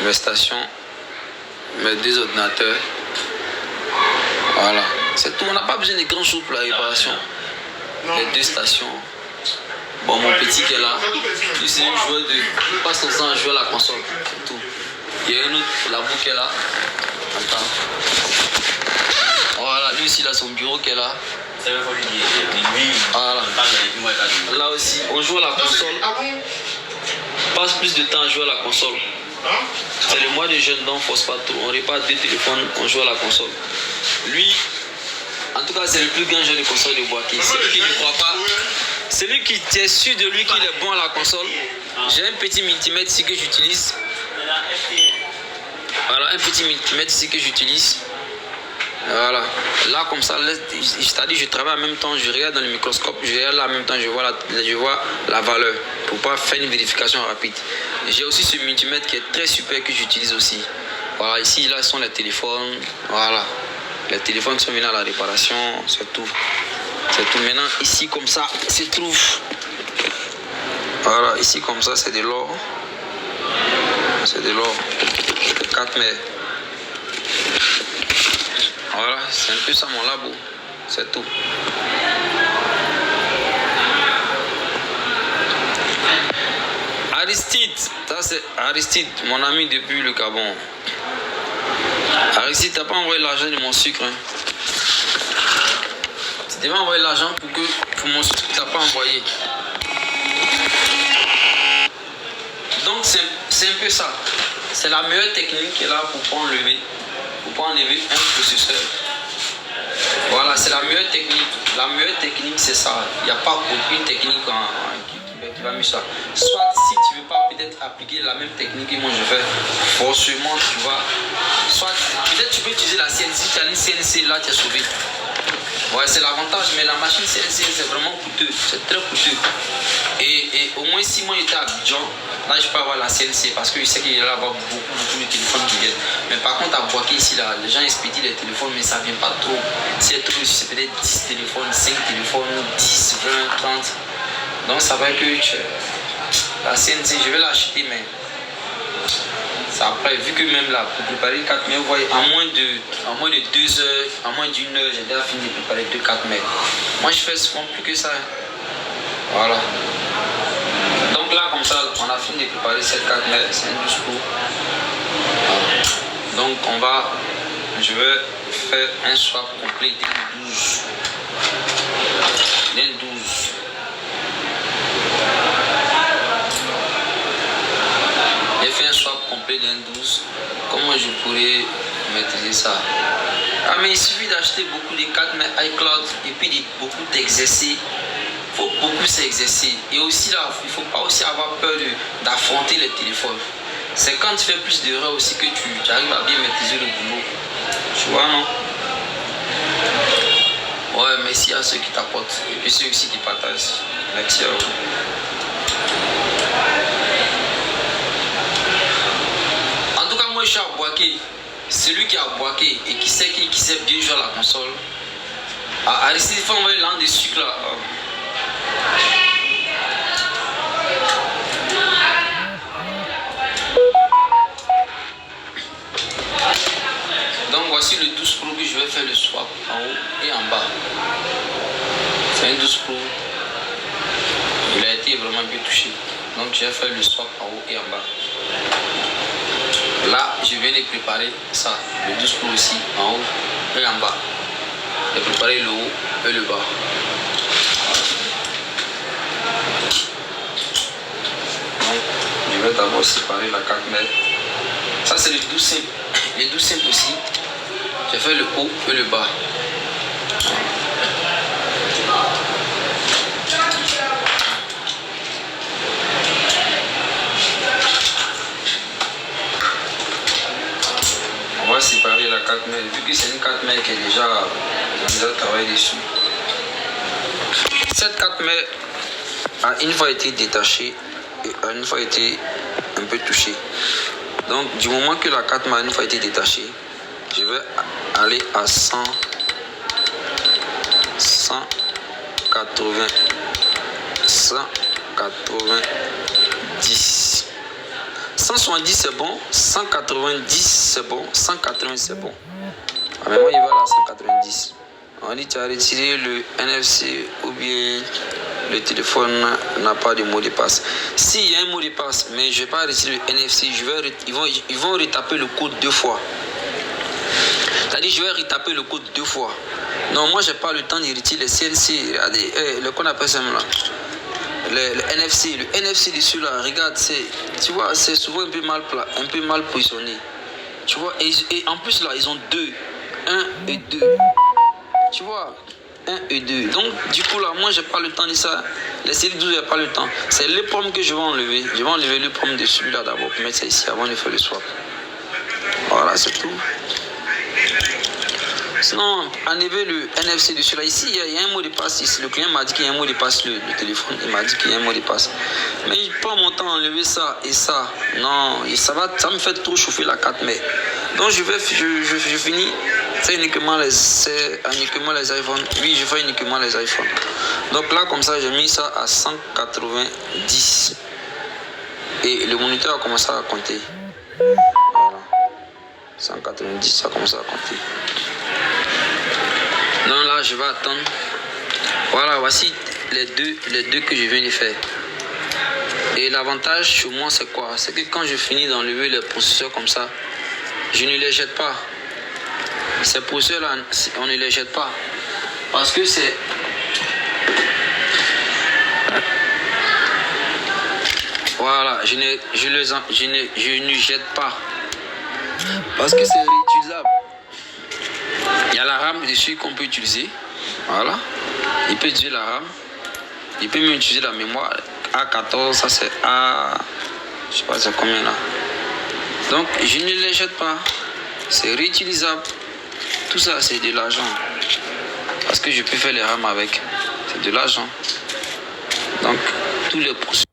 mes stations, mes 2 ordinateurs. Voilà, c'est tout. On n'a pas besoin de grand chose pour la réparation. Les 2 stations. Bon, mon petit qui est là, lui c'est un joueur il passe son temps à jouer à la console. C'est tout. Il y a un autre, la boucle qui est là. Attends. Voilà, lui aussi il a son bureau qui est là. Voilà. Là aussi, on joue à la console. On passe plus de temps à jouer à la console. C'est le mois de jeûne, donc on ne force pas trop. On répare 2 téléphones, on joue à la console. Lui, en tout cas, c'est le plus grand jeu de console de Boaké. Celui qui ne croit pas, celui qui est sûr de lui qu'il est bon à la console. J'ai un petit multimètre ici que j'utilise. Voilà, un petit multimètre ici que j'utilise. Voilà, là comme ça, c'est-à-dire je travaille en même temps, je regarde dans le microscope, je regarde là en même temps, je vois la valeur pour pouvoir faire une vérification rapide. J'ai aussi ce multimètre qui est très super que j'utilise aussi. Voilà, ici là sont les téléphones, voilà, les téléphones sont venus à la réparation, c'est tout. C'est tout. Maintenant ici comme ça se trouve, voilà, ici comme ça c'est de l'or, c'est de l'or, 4 mètres. Voilà, c'est un peu ça mon labo, c'est tout. Aristide, ça c'est Aristide, mon ami depuis le Gabon. Aristide, t'as pas envoyé l'argent de mon sucre, hein? Tu devais envoyer l'argent pour mon sucre, t'as pas envoyé. Donc c'est un peu ça. C'est la meilleure technique qui est là pour pas enlever un processeur. Voilà, c'est la meilleure technique. La meilleure technique, c'est ça. Il n'y a pas aucune technique qui va mieux ça. Soit si tu ne veux pas peut-être appliquer la même technique que moi je fais, forcément tu vas. Soit peut-être tu peux utiliser la CNC. Si tu as une CNC, là tu es sauvé. Ouais, c'est l'avantage, mais la machine CNC c'est vraiment coûteux. C'est très coûteux. Et au moins 6 mois j'étais à Abidjan. Là, je peux avoir la CNC parce que je sais qu'il y a là-bas beaucoup de téléphones qui viennent. Mais par contre, à Boaké, ici, là, les gens expédient les téléphones, mais ça ne vient pas trop. C'est trop, c'est peut-être 10 téléphones, 5 téléphones, 10, 20, 30. Donc, ça va que la CNC, je vais l'acheter, mais ça après, vu que même là, pour préparer 4 mètres, vous voyez, en moins de 2 heures, en moins d'1 heure, j'ai déjà fini de préparer 4 mètres. Moi, je fais souvent plus que ça. Voilà. Donc là, comme ça, on a fini de préparer cette 4 mètres, c'est un 12 coups. Voilà. Donc je vais faire un swap complet d'un 12. J'ai fait un swap complet d'un 12. Comment je pourrais maîtriser ça? Ah, mais il suffit d'acheter beaucoup de 4 mètres iCloud et puis beaucoup d'exercices. Il faut beaucoup s'exercer. Et aussi là, il ne faut pas aussi avoir peur d'affronter les téléphones. C'est quand tu fais plus d'erreurs aussi que tu arrives à bien maîtriser le boulot. Tu vois, non? Ouais, merci à ceux qui t'apportent. Et puis ceux aussi qui partagent. Merci à vous. En tout cas, moi je suis à Boaké. Celui qui est à Boaké et qui sait bien jouer à la console. Aristide, il faut envoyer l'an des sucres là. Donc voici le 12 Pro que je vais faire le swap en haut et en bas. C'est un 12 Pro. Il a été vraiment bien touché. Donc je vais faire le swap en haut et en bas. Là, je viens de préparer ça. Le 12 Pro aussi, en haut et en bas. J'ai préparé le haut et le bas. Donc, je vais d'abord séparer la 4 mètres. Ça, c'est le 12 simple. Les 12 simples aussi. J'ai fait le haut et le bas. On va séparer la 4 mètres. Vu que c'est une 4 mètres qui est déjà travaillé dessus. Cette 4 mètres a une fois été détachée et a une fois été un peu touchée. Donc du moment que la 4 mètres a une fois été détachée, je vais aller à 100, 180, 190, 170 c'est bon, 190 c'est bon, 180 c'est bon. Ah, mais moi il va à 190. On dit tu as retiré le NFC ou bien le téléphone n'a pas de mot de passe. S'il y a un mot de passe, mais je ne vais pas retirer le NFC, ils vont retaper le code 2 fois. C'est-à-dire je vais retaper le code 2 fois. Non, moi je n'ai pas le temps de retirer le CNC. Regardez, le qu'on appelle ça là. Le NFC. Le NFC dessus là, regarde, tu vois, c'est souvent un peu mal positionné. Tu vois, et en plus là, ils ont 2. 1 et 2. Tu vois, 1 et 2. Donc, du coup, là, moi, j'ai pas le temps de ça. Les séries 12, j'ai pas le temps. C'est les pommes que je vais enlever. Je vais enlever les pommes de celui-là d'abord pour mettre ça ici avant de faire le swap. Voilà, c'est tout. Sinon, enlever le NFC de celui-là. Ici, il y a un mot de passe. Ici, le client m'a dit qu'il y a un mot de passe, le téléphone. Il m'a dit qu'il y a un mot de passe. Mais il prend mon temps à enlever ça et ça. Non, ça me fait trop chauffer la 4 mai. Donc, je finis. C'est uniquement les iPhones. Oui, je fais uniquement les iPhones. Donc là, comme ça, j'ai mis ça à 190. Et le moniteur a commencé à compter. Voilà. 190, ça a commencé à compter. Donc là, je vais attendre. Voilà, voici les deux que je viens de faire. Et l'avantage sur moi, c'est quoi? C'est que quand je finis d'enlever les processeurs comme ça, je ne les jette pas. Ces processeurs-là, on ne les jette pas. Parce que c'est... Voilà, je ne jette pas. Parce que c'est réutilisable. Il y a la RAM dessus qu'on peut utiliser. Voilà. Il peut utiliser la RAM. Il peut même utiliser la mémoire. A14, ça c'est A... Je sais pas c'est combien là. Donc, je ne les jette pas. C'est réutilisable. Tout ça, c'est de l'argent. Parce que je peux faire les RAM avec. C'est de l'argent. Donc, tous les processus.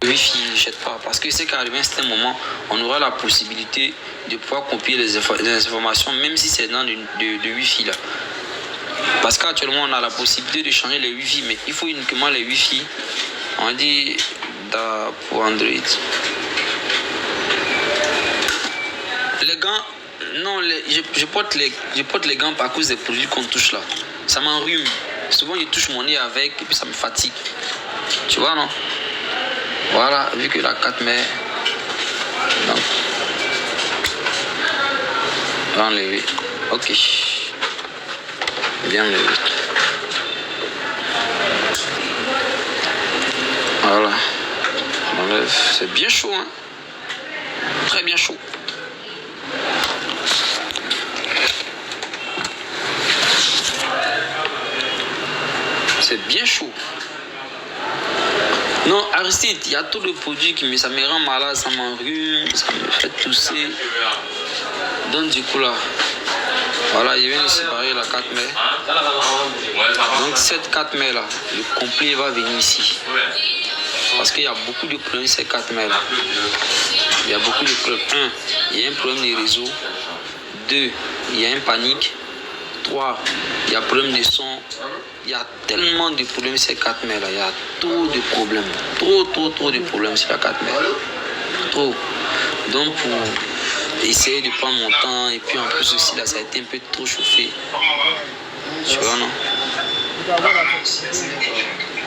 Le Wi-Fi, je ne jette pas. Parce que c'est qu'arrivé à un certain moment, on aura la possibilité de pouvoir copier les informations, même si c'est dans de Wi-Fi là. Parce qu'actuellement, on a la possibilité de changer les Wi-Fi, mais il faut uniquement les Wi-Fi. On dit pour Android. Les gants, non, je porte les gants à cause des produits qu'on touche là. Ça m'enrhume. Souvent, je touche mon nez avec et puis ça me fatigue. Tu vois, non? Voilà, vu que la 4 mai. Donc, on va enlever. Ok. Bien enlevé. Voilà. On enlève. C'est bien chaud, hein? Très bien chaud. C'est bien chaud. Non, Aristide, il y a tout de produits qui ça me rend malade, ça m'enrhume, ça me fait tousser. Donc du coup là, voilà, je viens de séparer la 4 mai. Donc cette 4 mai là, le complet va venir ici. Parce qu'il y a beaucoup de problèmes ces 4 mai là. Il y a beaucoup de problèmes. 1, il y a un problème de réseau. 2, il y a un panique. 3, il y a un problème de son. Il y a tellement de problèmes sur la 4 mai là. Il y a trop de problèmes. Trop de problèmes sur la 4 mai. Trop. Donc pour essayer de prendre mon temps et puis en plus aussi là ça a été un peu trop chauffé. Tu vois non?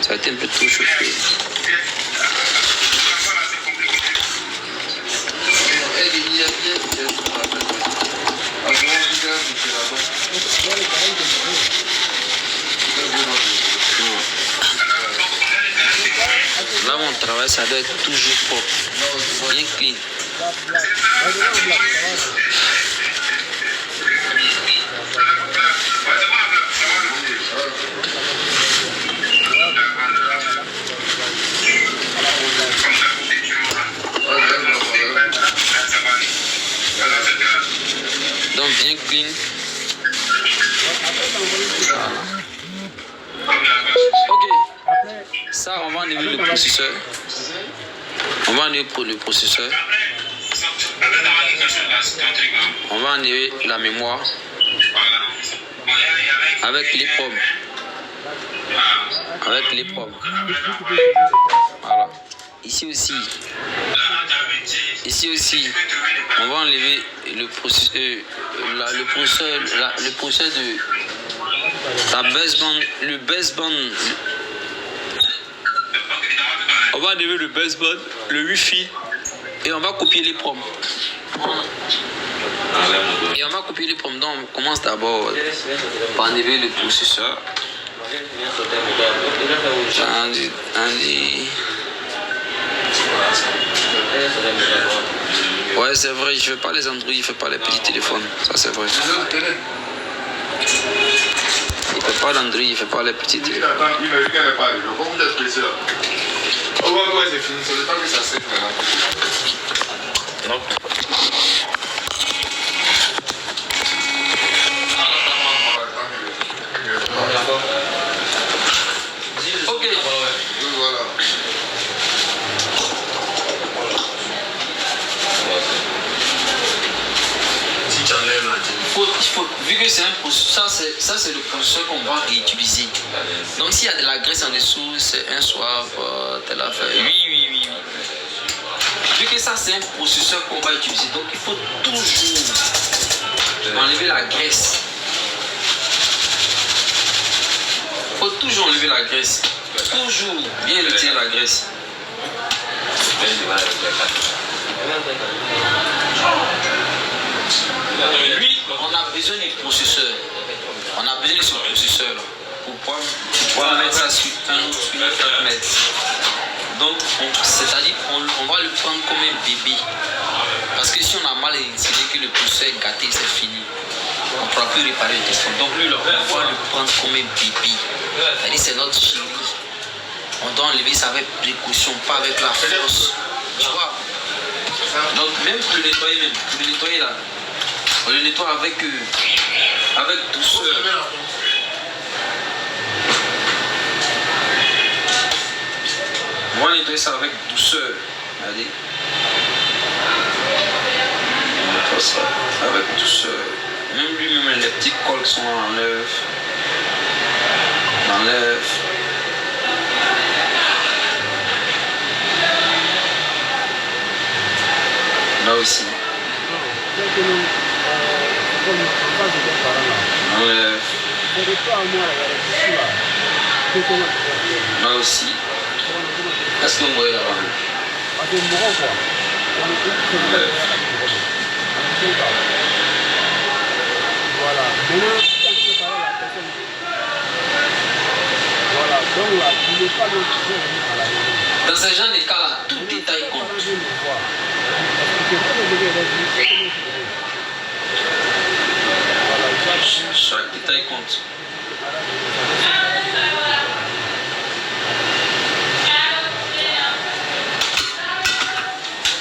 Ça a été un peu trop chauffé. Là, mon travail, ça doit être toujours propre, bien clean. Donc, bien clean. Voilà. Ok. Ça, on va enlever le processeur. On va enlever le processeur. On va enlever la mémoire avec les pommes. avec l'épreuve. Voilà. Ici aussi, on va enlever le processeur de la baseband, le baseband. On va enlever le baseband, le wifi et on va copier les proms. Et on va copier les proms. Donc on commence d'abord par enlever le processeur. Ouais, c'est vrai, je fais pas les Android, je fais pas les petits téléphones. Ça, c'est vrai. Il fait pas l'Android, il fait pas les petits téléphones. Ouais, c'est fini, c'est le temps que ça sèche maintenant. Non. Ok. Voilà. Si tu enlèves là, vu que c'est un processeur, ça c'est le processeur qu'on va réutiliser. Donc s'il y a de la graisse en dessous, c'est un soir, telle affaire. Oui. Vu que ça c'est un processeur qu'on va utiliser, donc il faut toujours enlever la graisse. Il faut toujours enlever la graisse. Toujours bien retirer la graisse. Lui, on a besoin du processeur. On a besoin de ce processeur là pour pouvoir mettre ça sur un mètre. Donc, c'est-à-dire qu'on va le prendre comme un bébé. Parce que si on a mal décidé que le processeur est gâté, c'est fini. On ne pourra plus réparer le téléphone. Donc lui, on va le prendre comme un bébé. C'est-à-dire c'est notre chéri. On doit enlever ça avec précaution, pas avec la force. Tu vois? Donc même pour le nettoyer là, on le nettoie avec douceur. On va nettoyer ça avec douceur. Allez. On nettoie ça avec douceur. Même lui-même, les petits cols sont on enlève. Là aussi. On enlève. Là aussi. Est-ce que vous voyez là-bas? Voilà. Dans ce genre de cas-là, tout détail compte. Chaque détail compte.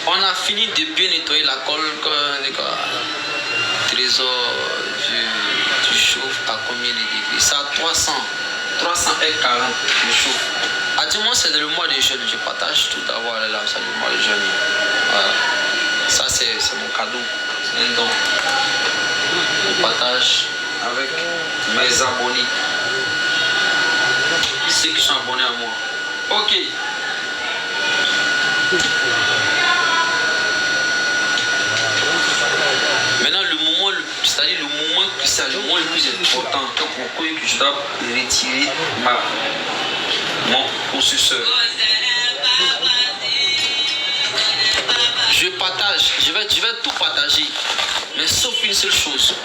On a fini de bien nettoyer la colle. Trésor, tu chauffes à combien de degrés? Ça à 300 et 40, je chauffe. Actuellement, c'est le mois de jeûne. Je partage tout d'abord là, c'est le mois de jeûne. Voilà. Ça, c'est mon cadeau. C'est un don. Je partage avec mes abonnés. Ceux qui sont abonnés à moi. Ok. Maintenant, c'est-à-dire le moment le plus important que je dois retirer mon processeur. Je partage, je vais tout partager, mais sauf une seule chose.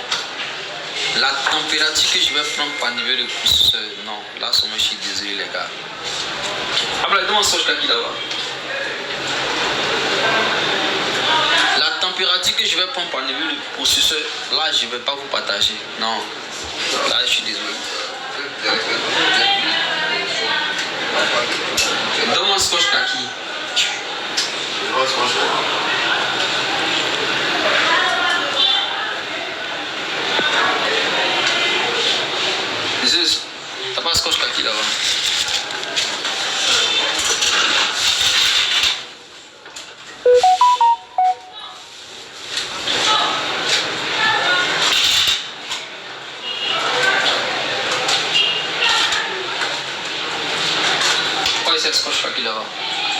La température que je vais prendre par niveau de processeur, non, là, je suis désolé les gars. Après, demande ça qui là-bas. La température que je vais prendre par niveau de processeur, là, je ne vais pas vous partager. Non, là, je suis désolé. Donne-moi ce scotch kaki. Jésus, t'as pas un scotch kaki là-bas?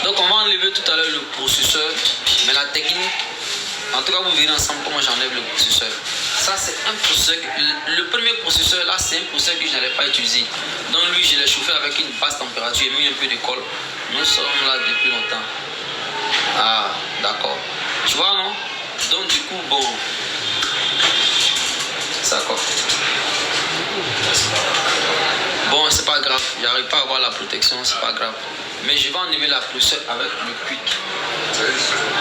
Donc on va enlever tout à l'heure le processeur, mais la technique, en tout cas vous verrez ensemble comment j'enlève le processeur. Ça c'est un processeur, le premier processeur là c'est un processeur que je n'allais pas utiliser. Donc lui je l'ai chauffé avec une basse température, j'ai mis un peu de colle. Nous sommes là depuis longtemps. Ah d'accord. Tu vois non? Donc du coup bon. C'est d'accord. Bon c'est pas grave, j'arrive pas à avoir la protection, c'est pas grave. Mais je vais enlever la processeur avec le quick.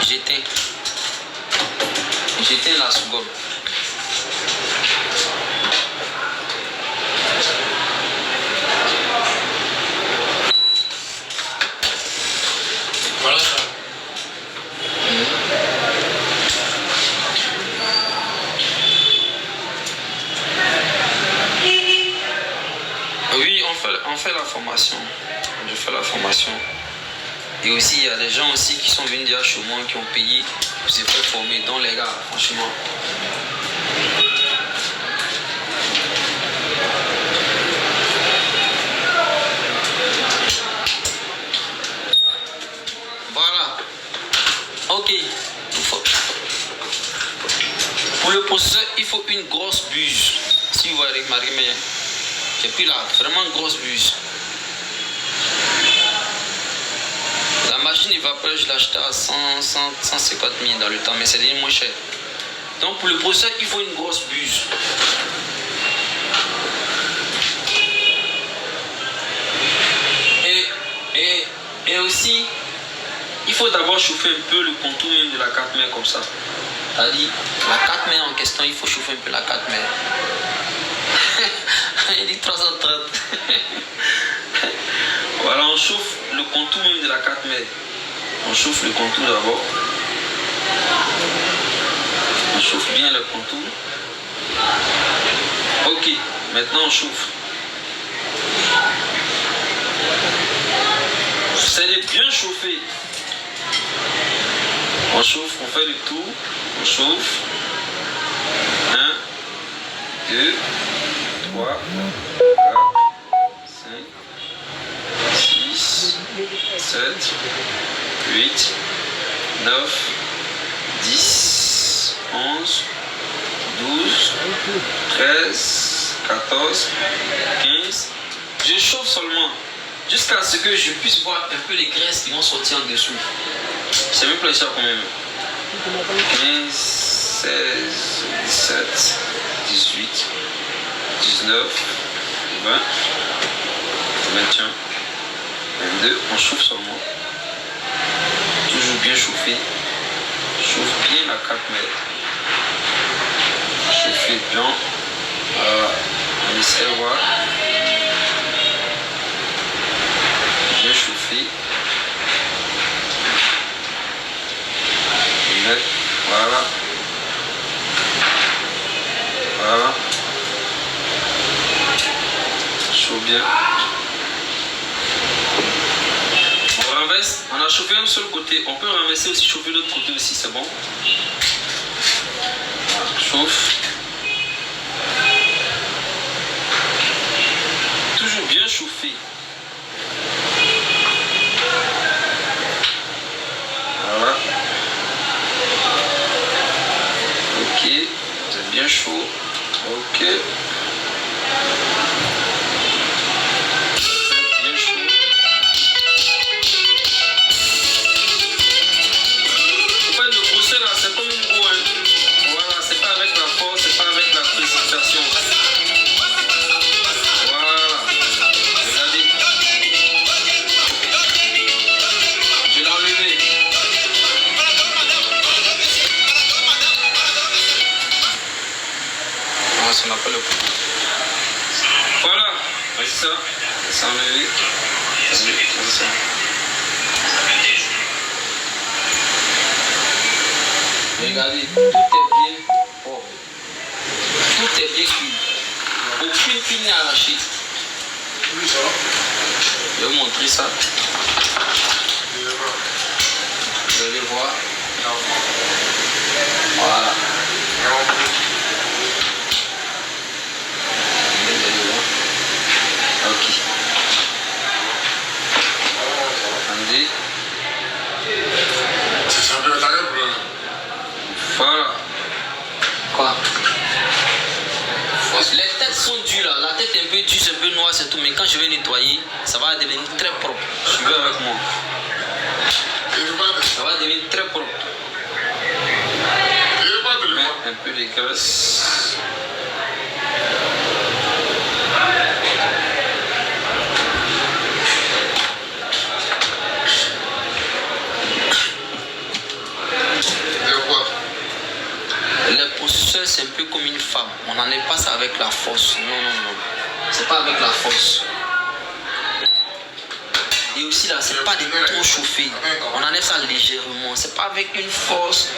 J'éteins la seconde. Voilà ça. Oui, on fait la formation. Je fais la formation. Et aussi, il y a des gens aussi qui sont venus déjà chez moi, qui ont payé pour se faire former. Donc les gars, franchement. Voilà. Ok. Pour le processeur, il faut une grosse buse. Si vous voyez ma remarqué, j'ai pris là, vraiment une grosse buse. La machine évaporeuse, je l'ai achetée à 150 000 dans le temps, mais c'est devenu moins cher. Donc pour le processeur, il faut une grosse buse. Et aussi, il faut d'abord chauffer un peu le contour même de la carte mère comme ça. C'est-à-dire, la carte mère en question, il faut chauffer un peu la carte mère. Il dit 330. Voilà, on chauffe le contour même de la carte mère. On chauffe le contour d'abord. On chauffe bien le contour. Ok, maintenant on chauffe. C'est de bien chauffer. On chauffe, on fait le tour. On chauffe. 1, 2, 3, 4, 5, 6, 7, 8, 9, 10, 11, 12, 13, 14, 15. Je chauffe seulement jusqu'à ce que je puisse voir un peu les graisses qui vont sortir en dessous. C'est même plus cher quand même. 15, 16, 17, 18, 19, 20, 21, 22. On chauffe seulement. Toujours bien chauffé. Chauffe bien la carte mère. Chauffer bien. On essaie de voir. Bien chauffé. Voilà. Voilà. Chauffe bien. On renverse. On a chauffé un seul côté. On peut renverser aussi, chauffer l'autre côté aussi, c'est bon. Voilà. Chauffe. Toujours bien chauffé. Voilà. Ok, c'est bien chaud. Ok. Bien chaud. En fait, le procès là, c'est comme une roue. Voilà, c'est pas avec la force, c'est pas avec la précipitation. Voilà. Regardez. Je l'ai enlevé. On appelle le coup. Voilà, c'est ça. C'est enlevé. C'est ça. Regardez, tout est bien propre. Tout est bien cuit. Aucune pile n'est arrachée. Je vais vous montrer ça. Vous allez voir. Voilà. Ok. Attendez. sont durs là, la tête est un peu dure, c'est un peu noir, c'est tout, mais quand je vais nettoyer, ça va devenir très propre. Suivez avec moi. Ça va devenir très propre. Un peu de graisse. Le processeur, c'est un peu comme une femme. On n'enlève pas ça avec la force. Non, non, non. C'est pas avec la force. Et aussi là, c'est pas de trop chauffer. On enlève ça légèrement. C'est pas avec une force.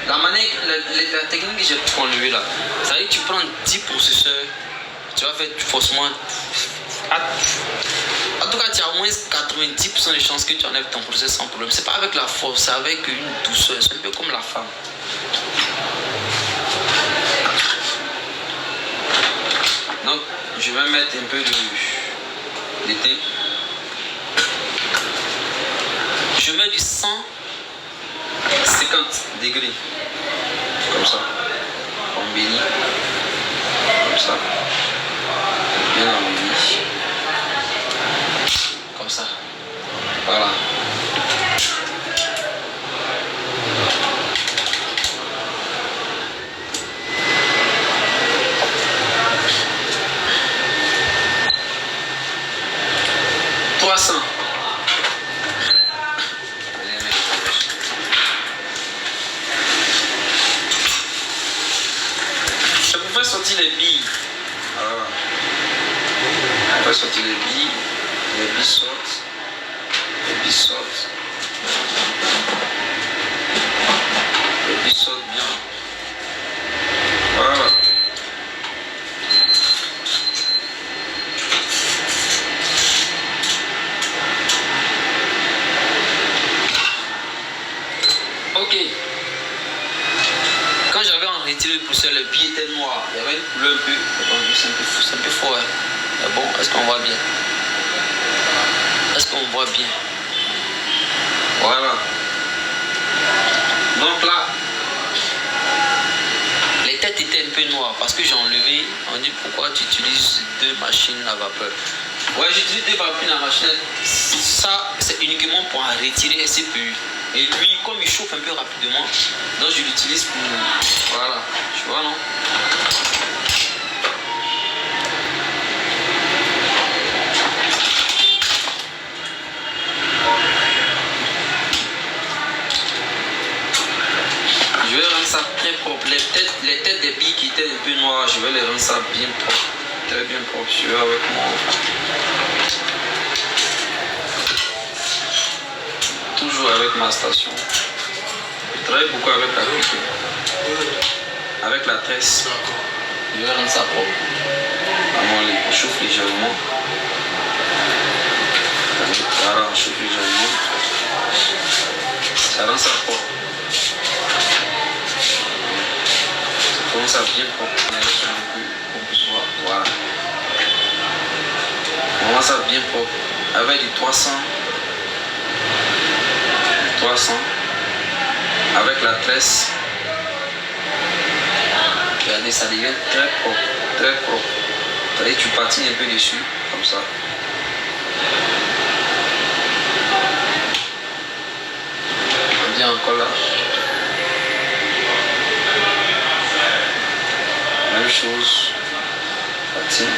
La manière, la technique que j'ai pour enlever là, ça veut dire que tu prends 10 processeurs, tu vas faire forcément. En tout cas, tu as au moins 90% de chances que tu enlèves ton processeur sans problème. C'est pas avec la force, c'est avec une douceur. C'est un peu comme la femme. Donc, je vais mettre un peu de thé. Je mets du 150 degrés. Comme ça. Embelli. Comme ça. Bien embelli. Comme ça. Voilà. Je peux faire sortir les billes. Voilà. On peut sortir les billes. Les billes sortent. Les billes sortent. Les billes sortent bien. Voilà. Ok. Quand j'avais en retiré le poussière, le billet était noir. Il y avait une couleur un peu. C'est un peu fort. Hein. Mais bon, est-ce qu'on voit bien? Est-ce qu'on voit bien? Voilà. Donc là, les têtes étaient un peu noires parce que j'ai enlevé. On dit pourquoi tu utilises 2 machines à vapeur. Ouais, j'utilise 2 machines à machine. Ça, c'est uniquement pour en retirer les CPU. Et lui, comme il chauffe un peu rapidement, donc je l'utilise pour... Voilà, tu vois, non? Je vais rendre ça très propre. Les têtes des billes qui étaient un peu noires, je vais les rendre ça bien propre. Très bien propre. Je vais avec moi. Toujours avec ma station. Je travaille beaucoup avec la pique. Avec la tresse. Je vais rendre ça propre. On chauffe légèrement. Voilà, on chauffe légèrement. Ça rend ça propre. Ça commence à bien propre. Voilà. On rend ça bien propre. Avec du 300. Avec la tresse. Regardez, ça devient très propre. Très propre. Allez, tu patines un peu dessus, comme ça. On vient encore là. Même chose. Patine.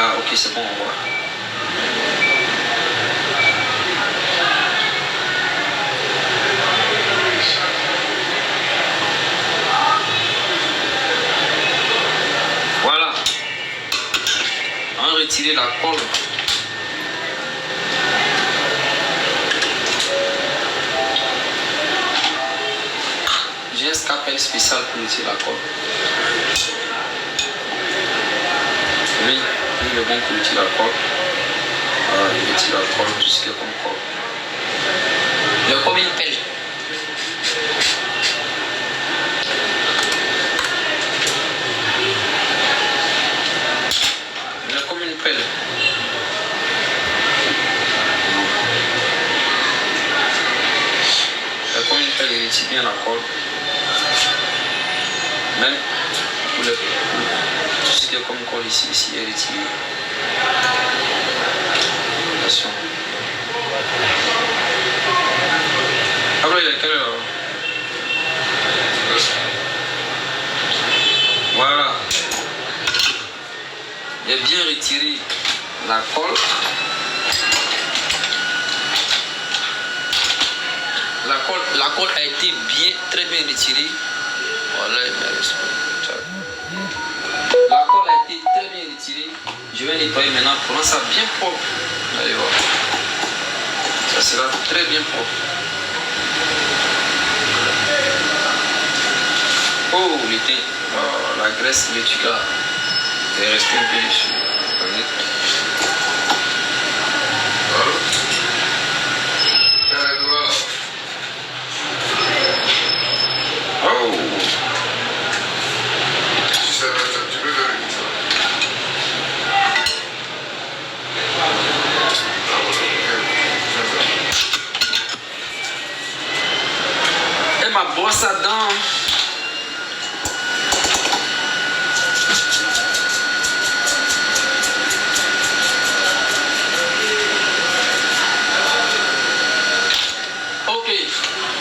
Ah, ok, c'est bon, on voit. Voilà. On va retirer la colle. J'ai un scalpel spécial pour retirer la colle. Oui. il est bon pour retirer la colle. Voilà, il retire la colle, tout ce qui est comme colle. Il y a comme une pelle. Il y a comme une pelle. Il y a comme une pelle, il retire bien la colle. Même pour tout ce qui est comme colle ici est retiré. Attention. Après, il y a quelle heure? Voilà. Il a bien retiré la colle. La colle a été très bien retirée. Voilà, la colle a été très bien retirée. Je vais nettoyer maintenant pour rendre ça bien propre. Allez voir. Ça sera très bien propre. Oh, l'étain. Oh, la graisse, le truc là. Il reste un peu dessus. Oh. Et ma brosse à dents. Ok,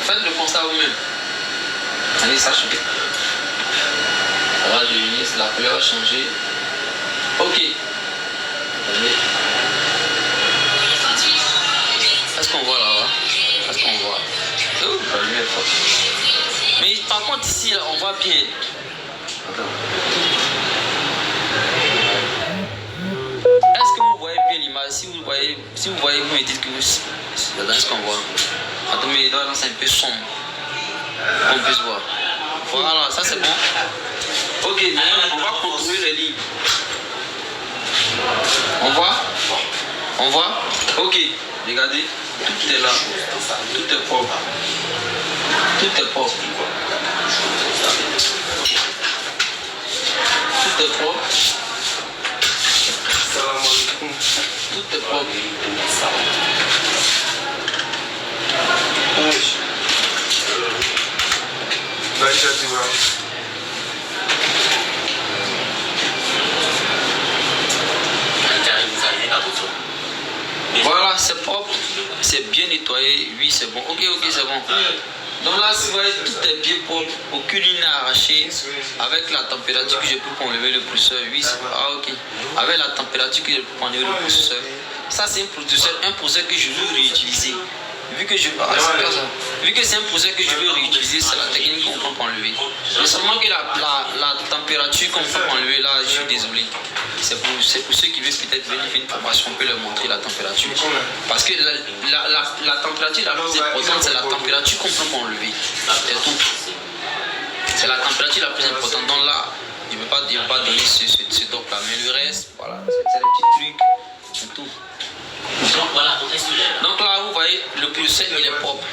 faites le constat vous-même. Allez, sachez bien. Voilà, la couleur a changé. Ok. Est-ce qu'on voit là-bas? Est-ce qu'on voit? Oh, la lumière est forte. Mais par contre ici, là, on voit bien. Attends. Est-ce que vous voyez bien l'image? Si vous voyez, vous me dites que c'est dans ce qu'on voit. Attends, mais là, c'est un peu sombre. On puisse voir. Voilà, ça c'est bon. Ok, maintenant on va contourner les lignes. On voit? On voit? Ok, regardez, tout est là. Tout est propre. Tout est propre. Tout est propre. Tout est propre. Voilà, c'est propre, c'est bien nettoyé, oui c'est bon, ok c'est bon. Donc là, si vous voyez, tout est bien propre, aucune ligne à arracher. Avec la température que j'ai pris pour enlever le processeur, oui c'est ah ok. Avec la température que j'ai pris pour enlever le processeur, ça c'est un processeur que je veux réutiliser. Vu que c'est un processeur que je veux réutiliser, c'est la technique qu'on prend pour enlever. Mais seulement que la température qu'on prend pour enlever là, je suis désolé. C'est pour ceux qui veulent peut-être venir faire une formation, on peut leur montrer la température. Parce que la température la plus importante, c'est la température qu'on prend pour enlever. C'est tout. C'est la température la plus importante. Donc là, je ne vais pas donner ce doc là. Mais le reste, voilà, c'est des petits trucs. C'est tout. Donc là, vous voyez, le processeur il est propre.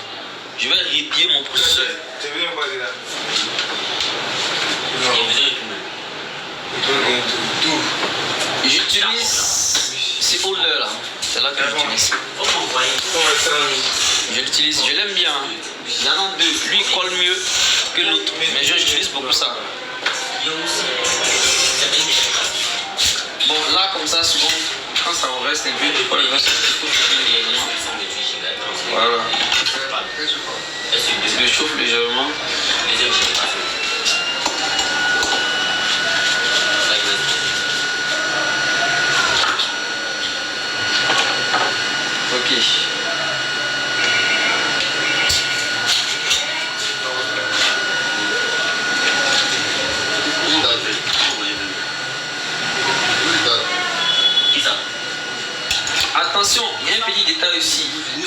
Je vais rébiller mon processeur. J'utilise ce holder là. C'est là que j'utilise. Je l'utilise, je l'aime bien. Il y en a deux. Lui il colle mieux que l'autre. Mais j'utilise beaucoup ça. Bon, là comme ça, souvent. Quand ça vous reste un peu, il faut le reste légèrement. Voilà. Je le chauffe légèrement. Ok. Attention, il y a un petit détail aussi. Il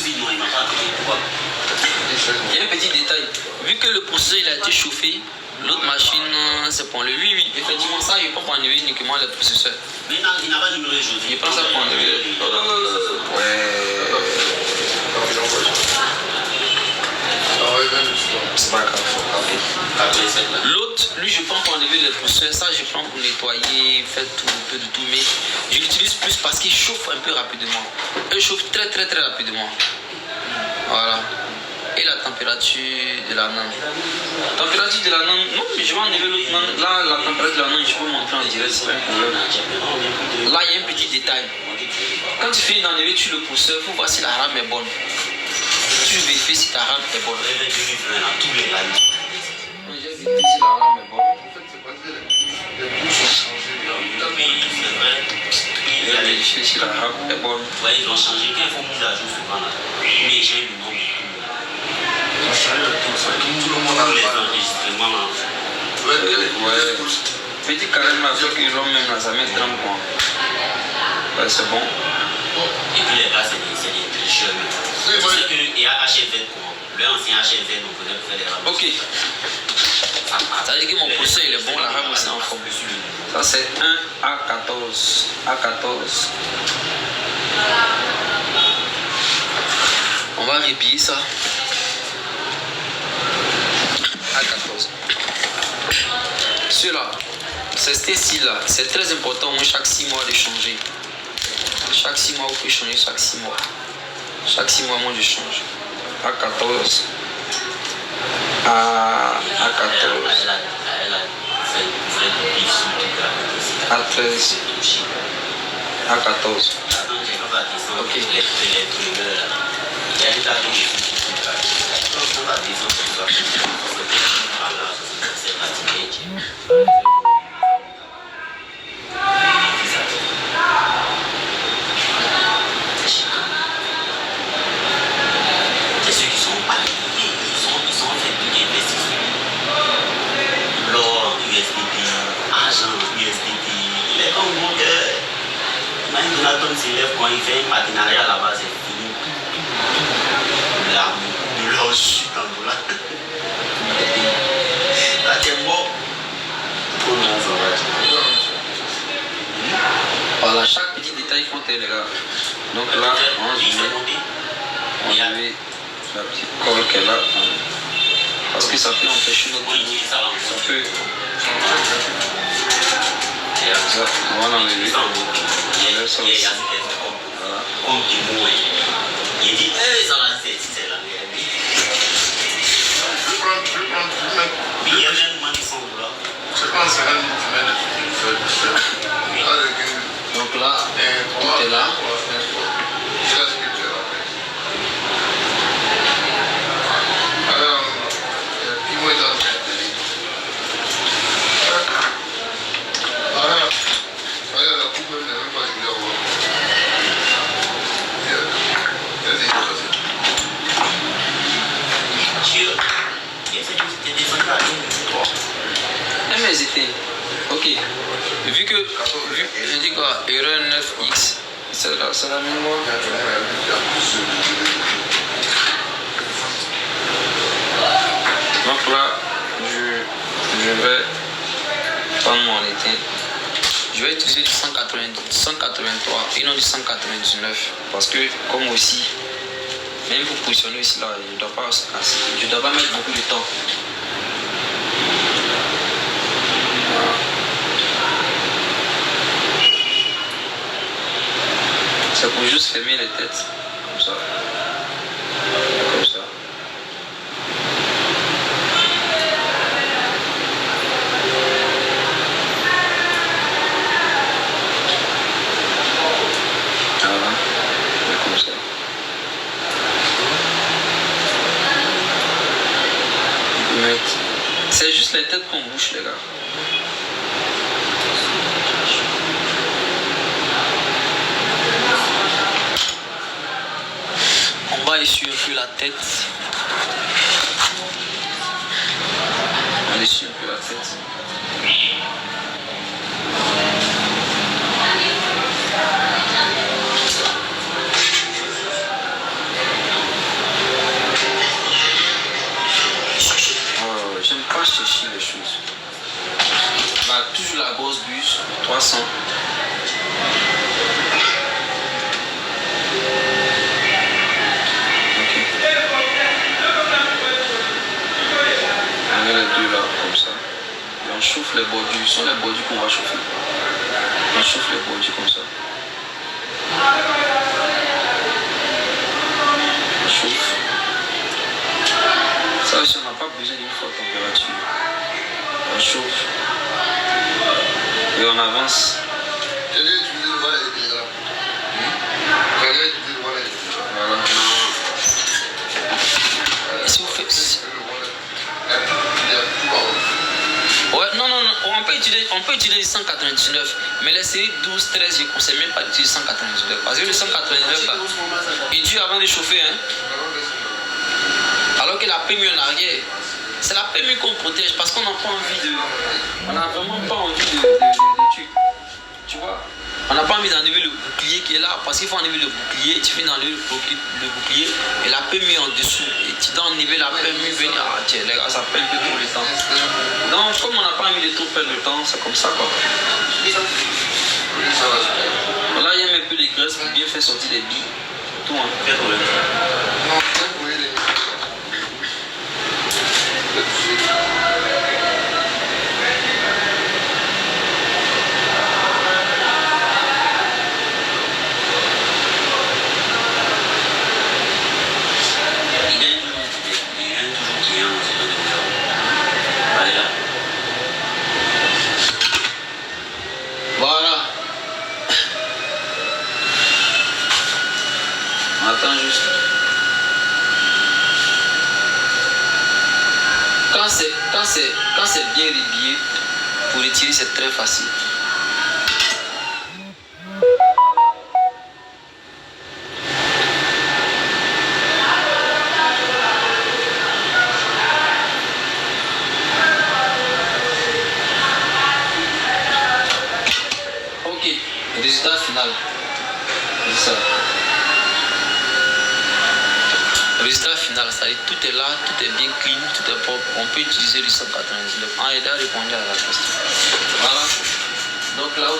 y a un petit détail. Vu que le processeur il a été chauffé, L'autre machine, c'est pour le 8, oui. Effectivement, ça, je prends pour enlever uniquement le processeur. Mais non, il n'a pas de numéro de chose. Je prends ça pour enlever. C'est pas grave. L'autre, lui, je prends pour enlever le processeur. Ça, je prends pour nettoyer, faire tout, un peu de tout. Mais je l'utilise plus parce qu'il chauffe un peu rapidement. Il chauffe très rapidement. Voilà. Et la température de la nane. La température de la nane, non, mais je vais enlever l'autre nane. Là, la température de la nane, je peux montrer en direct, c'est pas un problème. Là, il y a un petit détail. Quand tu finis d'enlever, tu le pousseur, il faut voir si la rame est bonne. Tu vérifies si ta rame est bonne. J'ai vérifié si la rame est bonne. Je vais vérifier si la rame est bonne. Ouais, ils ont changé. Quand ils font mise à jour souvent là, mais j'ai le nom. Ils ont changé le tout, ça. Tout le monde a les enregistrements là. Ouais. Petit carré, là, ceux qui l'ont même là, ça met 30 points. Ouais, c'est bon. Et puis les gars, c'est des tricheurs. C'est vrai qu'il y a HFZ, le ancien HFZ, on peut faire les rames. Ok. Ça veut dire que mon processeur il est bon, la rame aussi en forme. Ça c'est 1 A14. A14. On va répiller ça. A14. Celui-là, c'est ce style-là. C'est très important, moi, chaque 6 mois de changer. Chaque 6 mois, vous pouvez changer chaque 6 mois. Chaque 6 mois, moi, je change. A14. A14. A13. A14. Ok. C'est ceux qui sont alignés, ils sont faits pour des investissements. L'or, USDT, argent, USDT. Il est comme bon que même Donaton s'élève quand il fait un partenariat là-bas, c'est fini. De l'or chute en dollar. Là, t'es mort. Voilà, chaque petit détail compte, les gars. Donc là, on met la petite colle qu'elle a. Parce que ça peut empêcher notre bout. Ça peut. On va l'enlever. On laisse ça aussi. Voilà. Comme du moins. Il dit, ça va c'est la merde. Je vais prendre. Il y a même moi qui sont là. Je pense que c'est un Donc là, tout est là. Mais c'était. Ok. Vu que. Je dis quoi? Erreur 9X. C'est la même loi. Donc là, je vais prendre mon éteint. Je vais utiliser du 183 et non du 199. Parce que, comme aussi, même pour positionner ici là, je ne dois pas mettre beaucoup de temps. C'est pour juste fermer les têtes, comme ça. Comme ça. Voilà. Comme ça. C'est juste les têtes qu'on bouge, les gars. On va essuyer un peu la tête. On essuie un peu la tête. J'aime pas chercher. réfléchir les choses. Voilà, toujours la grosse buse, 300. Ok. On met les deux là, comme ça. Et on chauffe les bordures. Ce sont les bordures qu'on va chauffer. On chauffe les bordures comme ça. On chauffe. Ça aussi, on n'a pas besoin d'une forte température. On chauffe. Et on avance. J'ai utilisé le voile avec les gars. J'ai utilisé le voile avec les gars. Voilà. Et si vous faites... Ouais, non, on peut utiliser 199, mais les séries 12, 13, je ne conseille même pas d'utiliser 199. Parce que le 199 là, il tue avant de chauffer. Hein. Alors que la PMU en arrière, c'est la PMU qu'on protège parce qu'on n'a pas envie de. On n'a vraiment pas envie de tuer. Tu vois? On n'a pas envie d'enlever le bouclier qui est là parce qu'il faut enlever le bouclier. Tu viens d'enlever le bouclier et la PMU en dessous. Et tu dois enlever la PMU, venir. Ah, tiens, les gars, ça prend un peu trop le temps. Donc, comme on n'a pas envie de trop perdre le temps, c'est comme ça quoi. Là, il y a un peu de graisse pour bien faire sortir les billes. Tout, hein. Voilà. On attend juste. Quand c'est bien rébillé, pour retirer c'est très facile. Ok, résultat final. C'est ça. Résultat final, ça dit tout est là, tout est bien clean, tout est propre. On peut utiliser le 199. Ah, il a répondu à la question. Voilà. Donc là où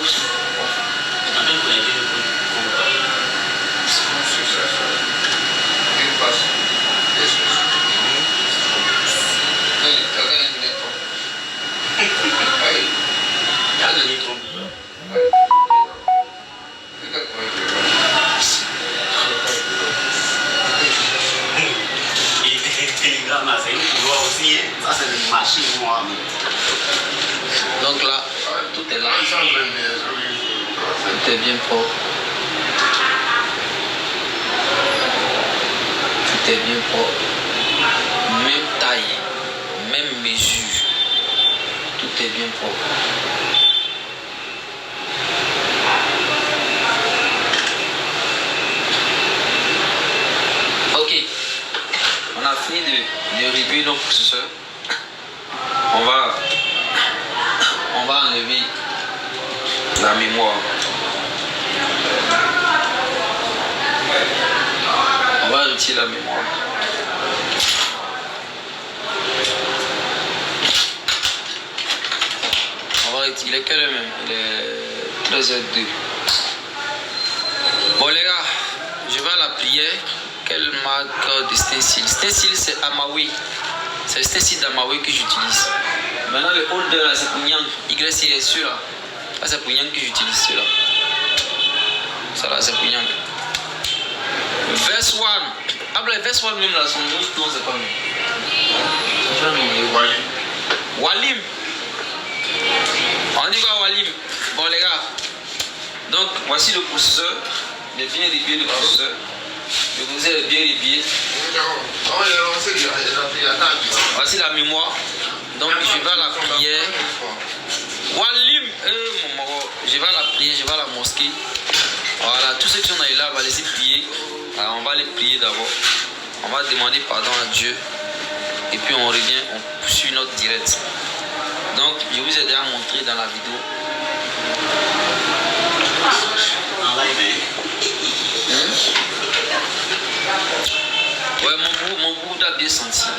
c'est une couloir aussi, ça c'est une machine moi. donc là, tout est là. Tout est bien propre. Tout est bien propre. Même taille, même mesure. Tout est bien propre. Ok. On a fini de régler nos processeurs. On va enlever la mémoire. On va retirer la mémoire. On va retirer. Il est quelle heure même? Il est 13h02. Bon les gars, je vais à la prière. Quelle marque de stencil? Stencil c'est Amawi. C'est le stencil d'Amawi que j'utilise. Maintenant le holder là c'est pour Yang. YCSU là. Là c'est pour Yang que j'utilise celui-là. Ça là c'est pour Yang. Verse 1. Ah ben Verse 1 même là son nom c'est pas même. Walim. On dit quoi Walim? Bon les gars. Donc voici le processeur. J'ai bien rébillé le processeur. Je vous ai bien rébillé. Voici la mémoire. Donc je vais à la prière. Walim, je vais à la prière, je vais à la mosquée. Voilà, tous ceux qui sont là, on va les prier. Alors, on va les prier d'abord. On va demander pardon à Dieu. Et puis on revient, on poursuit notre direct. Donc je vous ai déjà montré dans la vidéo. Ouais, mon goût a bien senti.